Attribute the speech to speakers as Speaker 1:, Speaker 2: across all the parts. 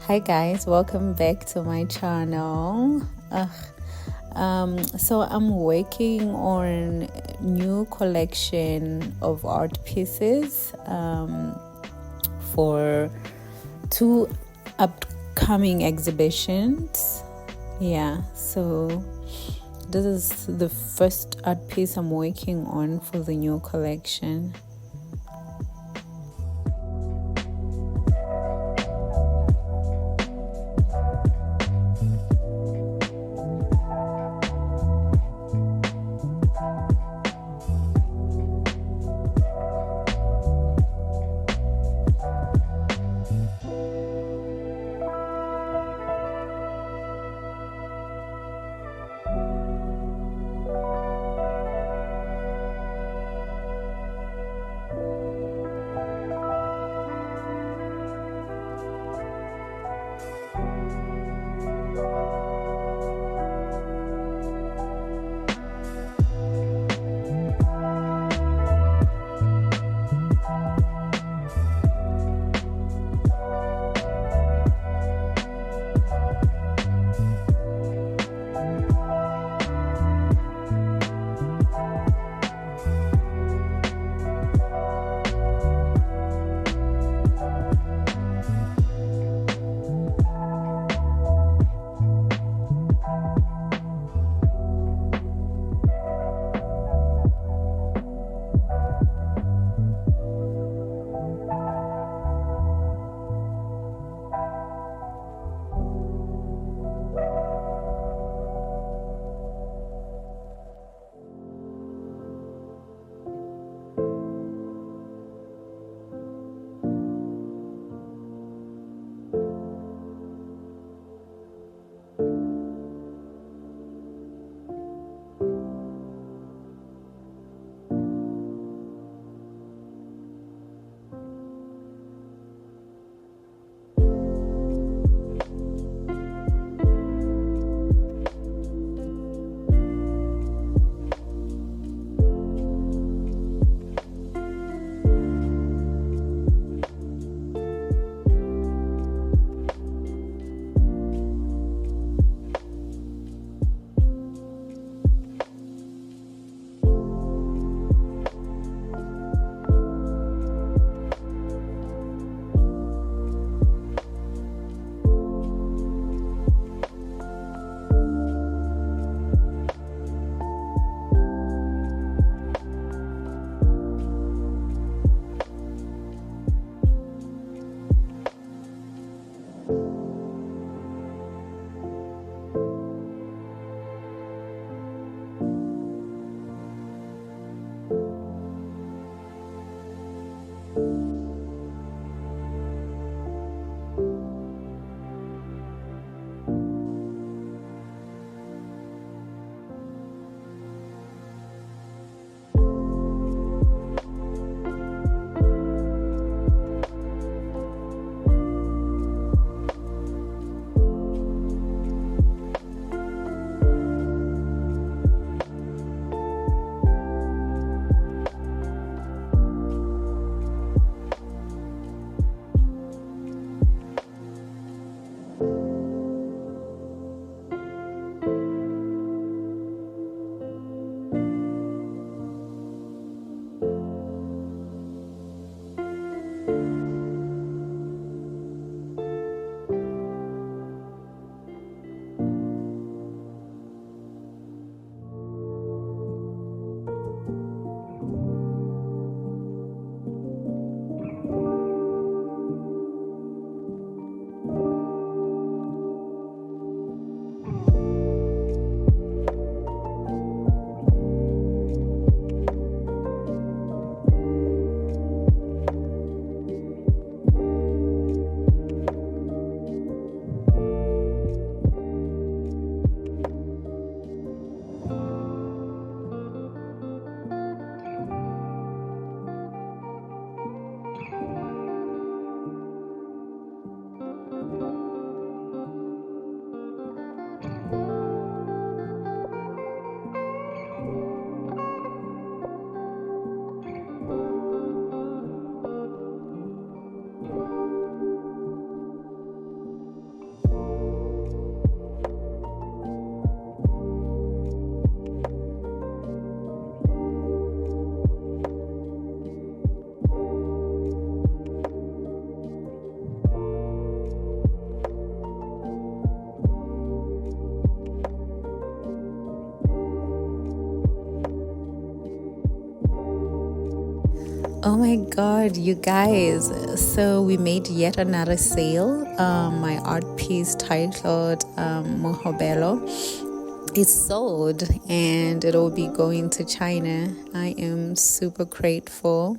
Speaker 1: Hi guys, welcome back to my channel. So I'm working on new collection of art pieces for two upcoming exhibitions. Yeah, so this is the first art piece I'm working on for the new collection. Oh my god, you guys. So we made yet another sale. My art piece titled Mohobelo is sold and it'll be going to China. I am super grateful.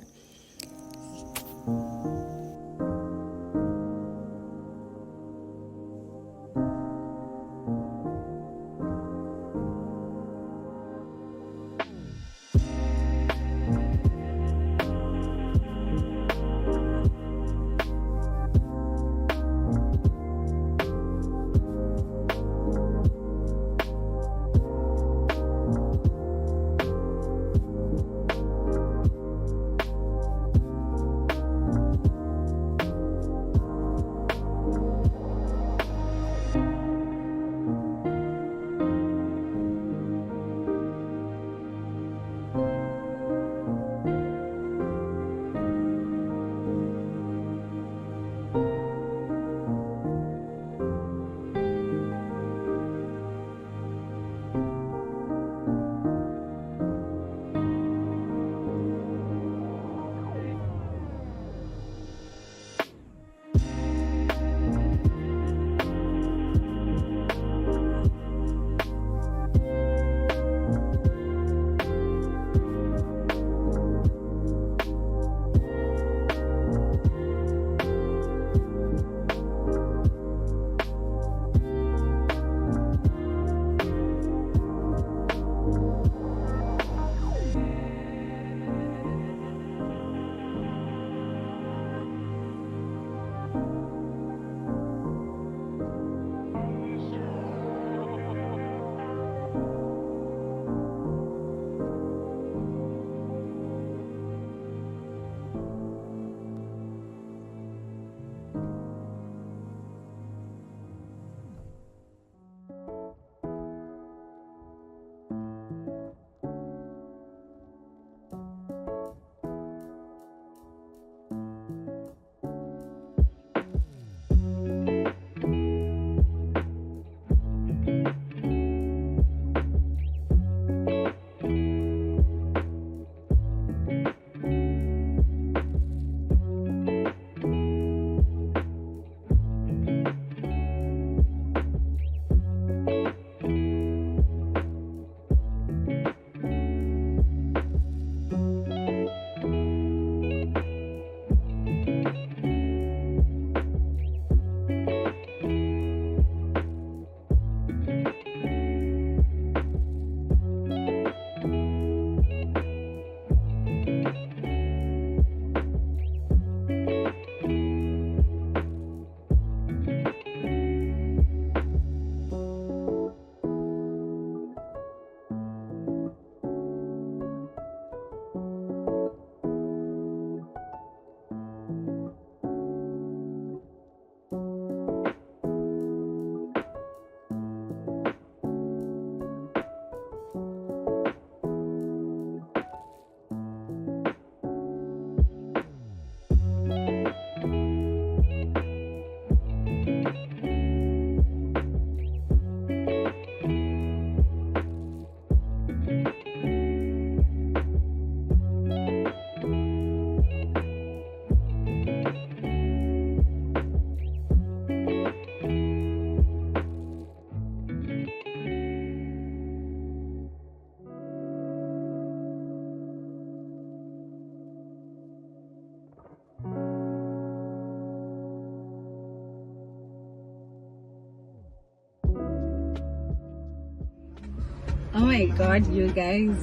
Speaker 1: Oh my god, you guys.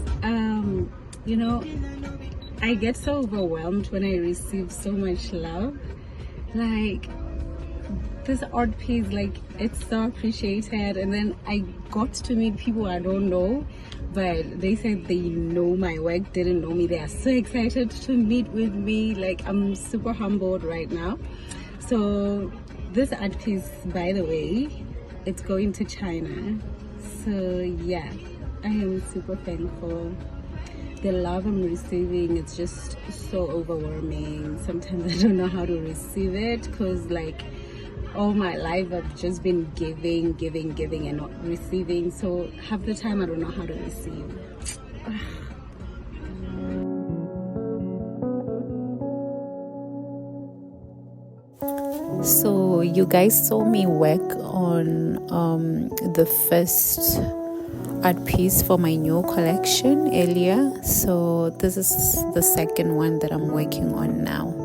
Speaker 1: You know, I get so overwhelmed when I receive so much love. Like, this art piece, like, it's so appreciated. And then I got to meet people I don't know, but they said they know my work, didn't know me. They are so excited to meet with me. Like, I'm super humbled right now. So this art piece, by the way, it's going to China. So yeah, I am super thankful. The love I'm receiving, it's just so overwhelming. Sometimes I don't know how to receive it, because like all my life I've just been giving and not receiving. So half the time I don't know how to receive. So you guys saw me work on the first art piece for my new collection earlier, so this is the second one that I'm working on now.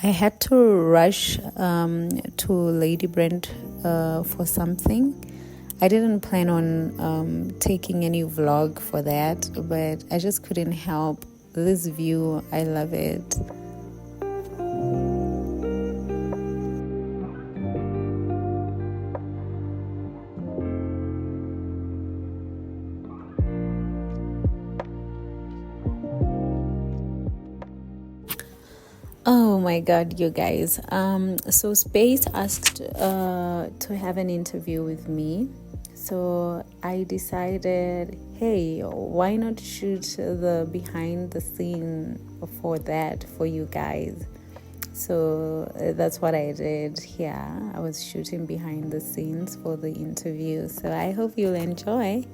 Speaker 1: I had to rush to Lady Brand for something. I didn't plan on taking any vlog for that, but I just couldn't help. This view, I love it. Oh my god, you guys. So Space asked to have an interview with me. So I decided, hey, why not shoot the behind the scene for that for you guys? So that's what I did here. I was shooting behind the scenes for the interview. So I hope you'll enjoy.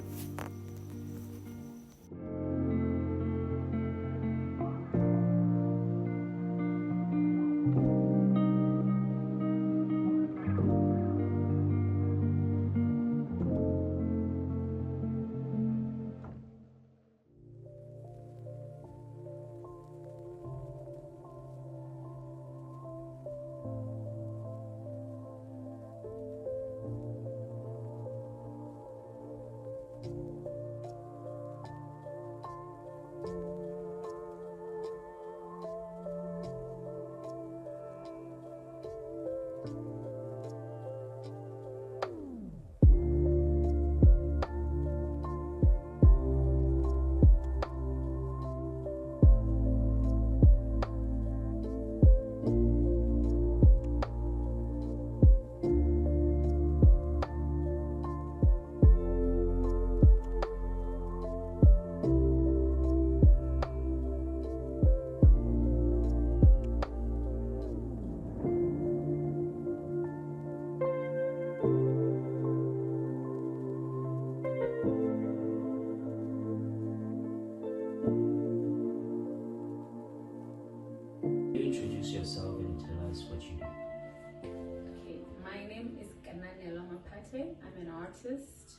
Speaker 1: Tate. I'm an artist.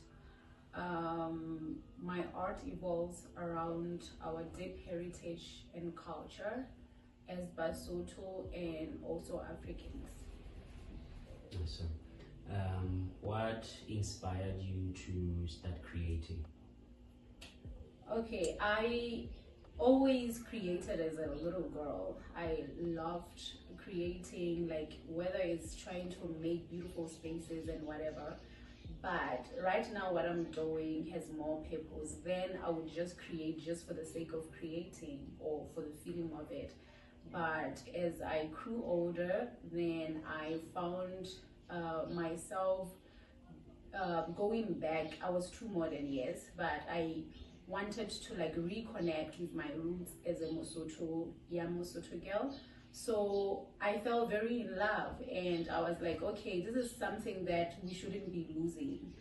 Speaker 1: My art evolves around our deep heritage and culture as Basotho and also Africans.
Speaker 2: Awesome. What inspired you to start creating?
Speaker 1: Okay, I always created as a little girl. I loved creating, like whether it's trying to make beautiful spaces and whatever. But right now, what I'm doing has more purpose. Then I would just create just for the sake of creating or for the feeling of it. But as I grew older, then I found myself going back. I was too modern, yes, but I wanted to like reconnect with my roots as a Mosotho, young Mosotho girl. So I fell very in love, and I was like, okay, this is something that we shouldn't be losing.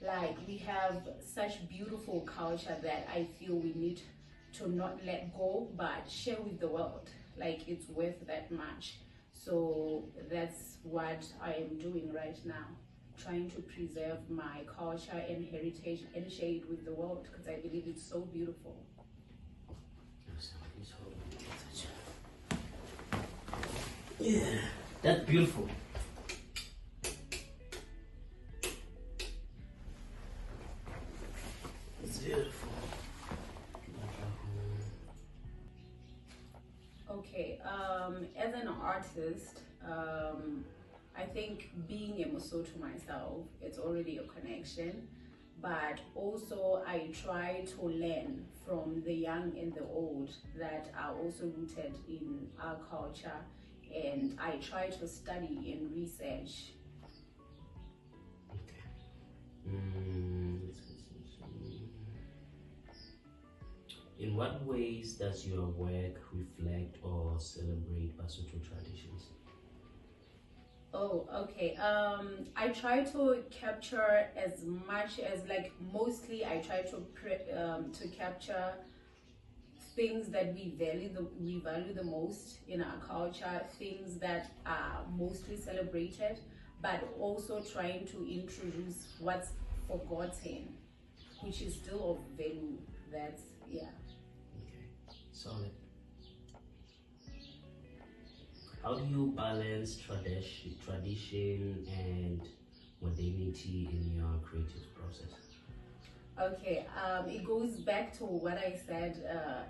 Speaker 1: Like, we have such beautiful culture that I feel we need to not let go, but share with the world. Like, it's worth that much. So that's what I am doing right now, trying to preserve my culture and heritage and share it with the world, because I believe it's so beautiful.
Speaker 2: Yeah, that's beautiful. It's beautiful.
Speaker 1: Okay, as an artist, I think being a Mosotho myself, it's already a connection, but also I try to learn from the young and the old that are also rooted in our culture, and I try to study and research.
Speaker 2: Okay. In what ways does your work reflect or celebrate Basotho traditions?
Speaker 1: Oh, okay. I try to capture as much as, like, mostly I try to capture things that we value the most in our culture, things that are mostly celebrated, but also trying to introduce what's forgotten, which is still of value. That's, yeah.
Speaker 2: Okay, solid. How do you balance tradition and modernity in your creative process?
Speaker 1: Okay, it goes back to what I said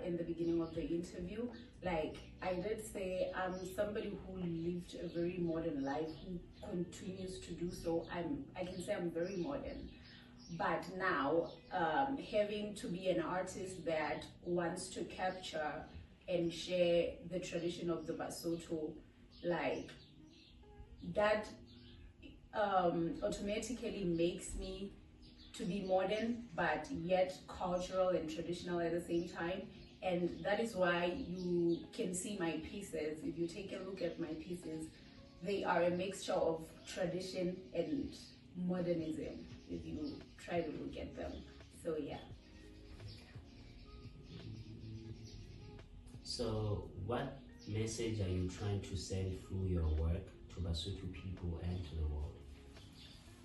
Speaker 1: in the beginning of the interview. Like, I did say I'm somebody who lived a very modern life, who continues to do so. I can say I'm very modern. But now, having to be an artist that wants to capture and share the tradition of the Basotho, like, that automatically makes me to be modern but yet cultural and traditional at the same time. And that is why you can see my pieces. If you take a look at my pieces, they are a mixture of tradition and modernism, if you try to look at them. So yeah.
Speaker 2: So what message are you trying to send through your work to Basotho people and to the world?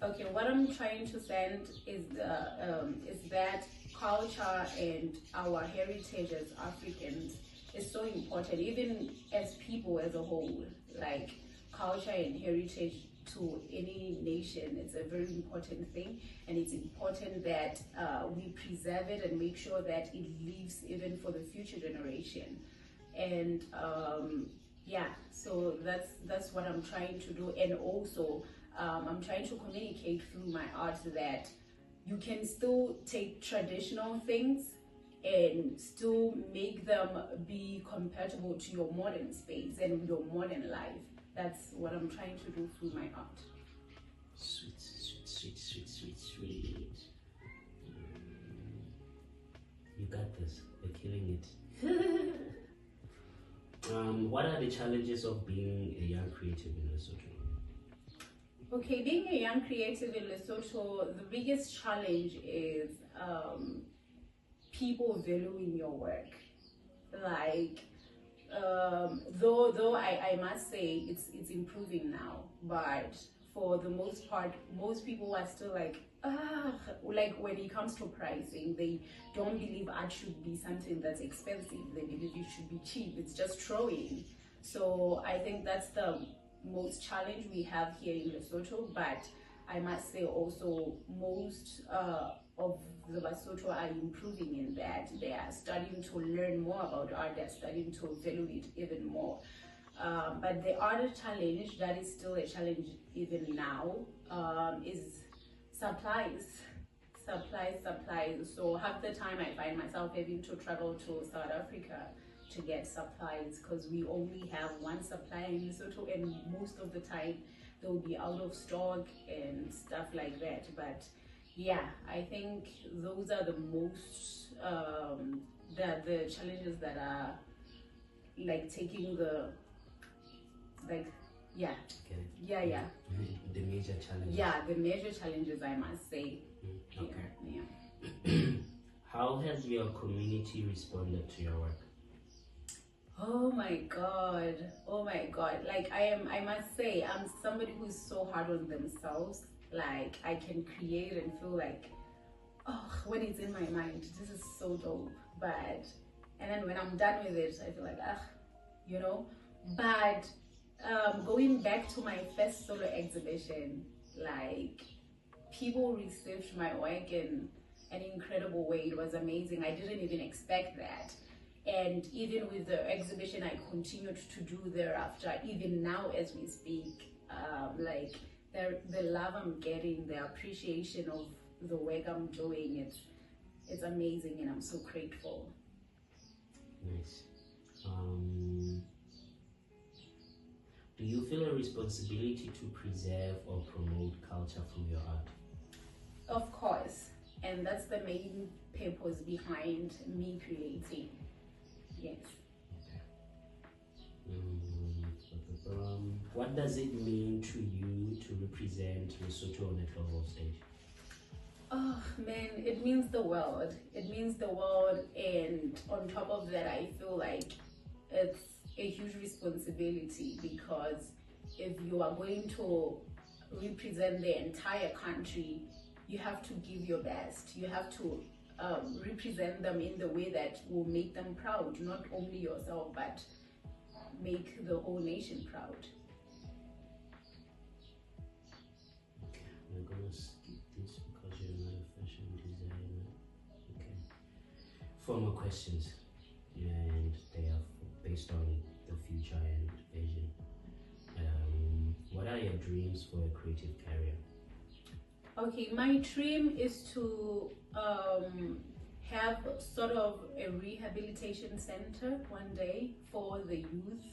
Speaker 1: Okay, what I'm trying to send is that culture and our heritage as Africans is so important, even as people as a whole. Like, culture and heritage to any nation, it's a very important thing, and it's important that we preserve it and make sure that it lives even for the future generation. And yeah, so that's what I'm trying to do. And also, I'm trying to communicate through my art that you can still take traditional things and still make them be compatible to your modern space and your modern life. That's what I'm trying to do through my art.
Speaker 2: Sweet, sweet, sweet, sweet, sweet, sweet. You got this. You're killing it. What are the challenges of being a young creative in Lesotho?
Speaker 1: Okay, being a young creative in Lesotho, the biggest challenge is people valuing your work. Like, though I must say it's improving now, but for the most part, most people are still like, like when it comes to pricing, they don't believe art should be something that's expensive. They believe it should be cheap. It's just drawing. So I think that's the most challenge we have here in Lesotho. But I must say also most of the Basotho are improving in that. They are starting to learn more about art. They're starting to value it even more. But the other challenge that is still a challenge even now is supplies. So half the time I find myself having to travel to South Africa to get supplies because we only have one supplier in Lesotho, and most of the time they'll be out of stock and stuff like that. But yeah, I think those are the most the challenges that are like taking the
Speaker 2: Okay.
Speaker 1: Yeah.
Speaker 2: The major challenges.
Speaker 1: Yeah, the major challenges, I must say.
Speaker 2: Okay.
Speaker 1: Yeah.
Speaker 2: How has your community responded to your work?
Speaker 1: Oh my god. Like I must say, I'm somebody who's so hard on themselves. Like I can create and feel like, oh, when it's in my mind, this is so dope. And then when I'm done with it, I feel like, you know. But going back to my first solo exhibition, like people received my work in an incredible way. It was amazing. I didn't even expect that. And even with the exhibition I continued to do thereafter, even now as we speak, like the love I'm getting, the appreciation of the work I'm doing, it's amazing, and I'm so grateful.
Speaker 2: Nice. Do you feel a responsibility to preserve or promote culture through your art?
Speaker 1: Of course, and that's the main purpose behind me creating. Yes.
Speaker 2: Okay. What does it mean to you to represent Lesotho on a global stage?
Speaker 1: Oh man, it means the world. It means the world, and on top of that, I feel like it's a huge responsibility, because if you are going to represent the entire country, you have to give your best. You have to represent them in the way that will make them proud, not only yourself, but make the whole nation proud.
Speaker 2: We're gonna skip this because you're not a fashion designer. Okay. 4 more questions, and they are based on the future and vision. What are your dreams for a creative career?
Speaker 1: Okay, my dream is to have sort of a rehabilitation center one day for the youth,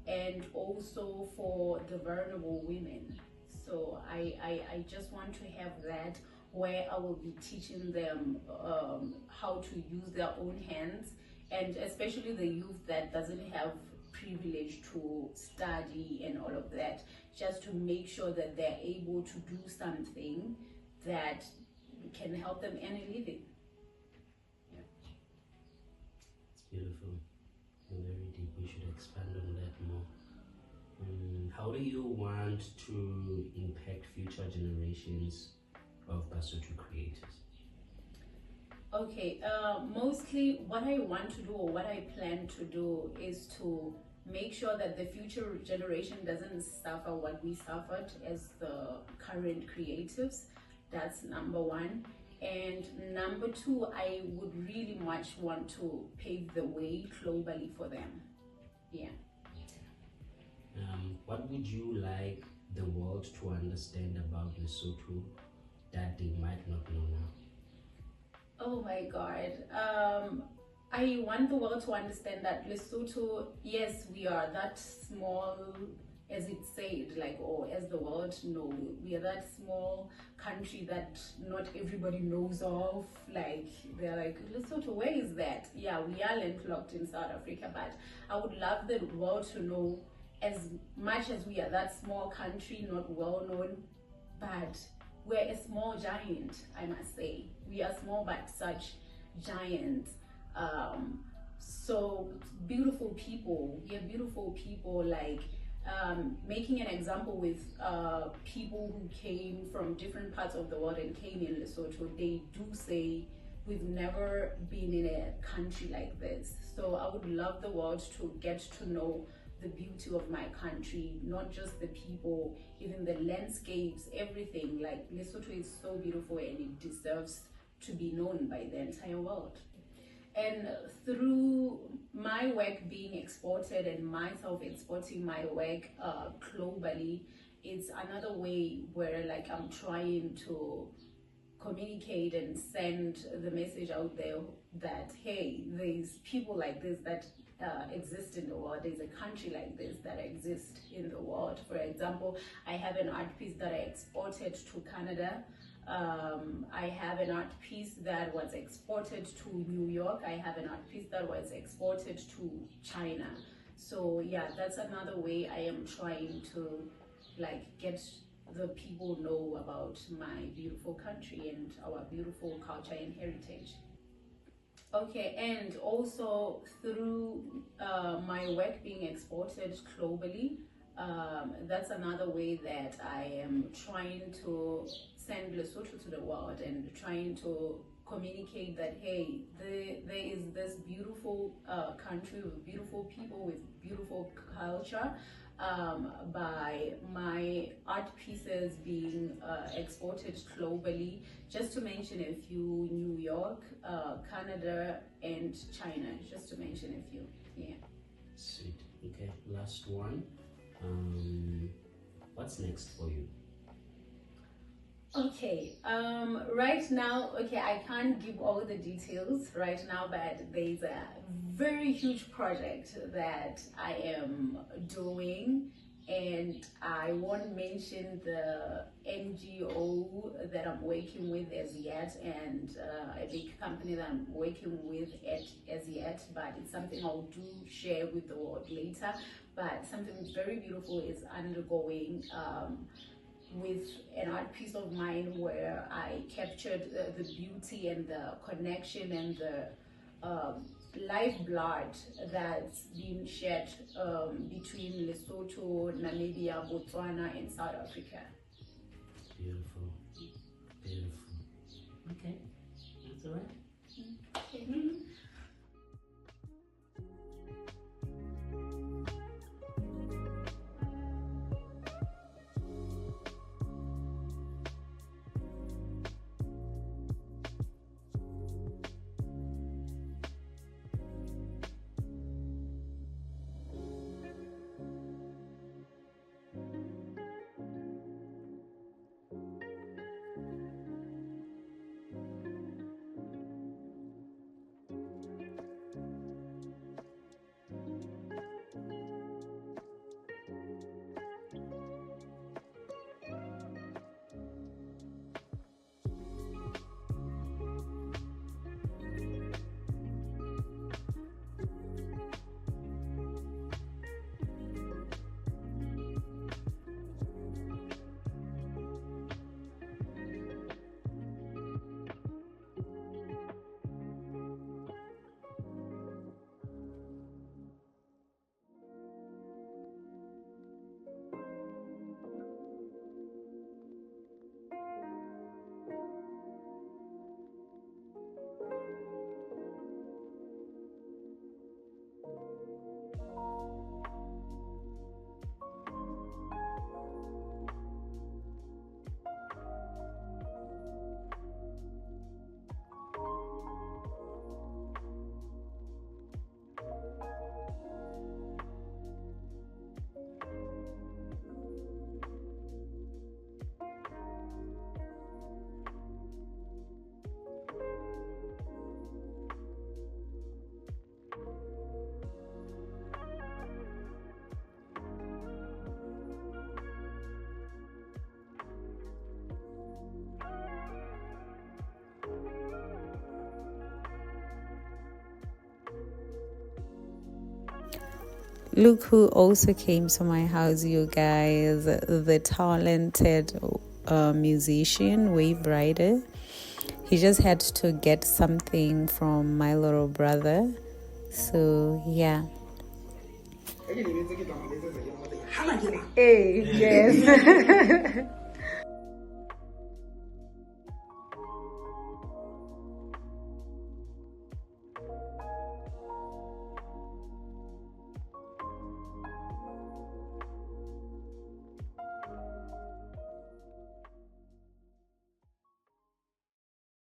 Speaker 1: and also for the vulnerable women. So I just want to have that, where I will be teaching them how to use their own hands, and especially the youth that doesn't have privilege to study and all of that, just to make sure that they're able to do something that can help them earn a living. Yeah.
Speaker 2: It's beautiful and very deep. We should expand on that more. How do you want to impact future generations of Basotho creators?
Speaker 1: Okay, mostly what I want to do, or what I plan to do, is to make sure that the future generation doesn't suffer what we suffered as the current creatives. That's number one. And number two, I would really much want to pave the way globally for them. Yeah.
Speaker 2: What would you like the world to understand about Lesotho that they might not know now?
Speaker 1: Oh my God. I want the world to understand that Lesotho, yes, we are that small, as it said, like, or as the world knows, we are that small country that not everybody knows of. Like, they're like, Lesotho, where is that? Yeah, we are landlocked in South Africa, but I would love the world to know, as much as we are that small country, not well known, but we're a small giant, I must say. We are small, but such giants. So beautiful people. We are beautiful people. Like,
Speaker 3: making an example with people who came from different parts of the world and came in Lesotho, they do say we've never been in a country like this. So I would love the world to get to know the beauty of my country, not just the people, even the landscapes, everything. Like Lesotho is so beautiful and it deserves to be known by the entire world. And through my work being exported and myself exporting my work globally, it's another way where like I'm trying to communicate and send the message out there that hey, there's people like this that exist in the world. There's a country like this that exists in the world. For example, I have an art piece that I exported to Canada. I have an art piece that was exported to New York. I have an art piece that was exported to China. So yeah, that's another way I am trying to like get the people know about my beautiful country and our beautiful culture and heritage. Okay, and also through my work being exported globally, that's another way that I am trying to send Lesotho to the world and trying to communicate that hey, there is this beautiful country with beautiful people with beautiful culture, by my art pieces being exported globally. Just to mention a few: New York, Canada, and China, just to mention a few. Yeah.
Speaker 2: Sweet. Okay, last one. What's next for you?
Speaker 3: Okay, right now, okay, I can't give all the details right now, but there's a very huge project that I am doing, and I won't mention the NGO that I'm working with as yet, and a big company that I'm working with as yet, but it's something I'll do share with the world later. But something very beautiful is undergoing with an art piece of mine where I captured the beauty and the connection and the lifeblood that's been shared between Lesotho, Namibia, Botswana, and South Africa.
Speaker 2: Beautiful. Beautiful. Okay, that's all right.
Speaker 3: Okay.
Speaker 1: Look who also came to my house, you guys. The talented musician, Wave Rider. He just had to get something from my little brother. So, yeah. Yes.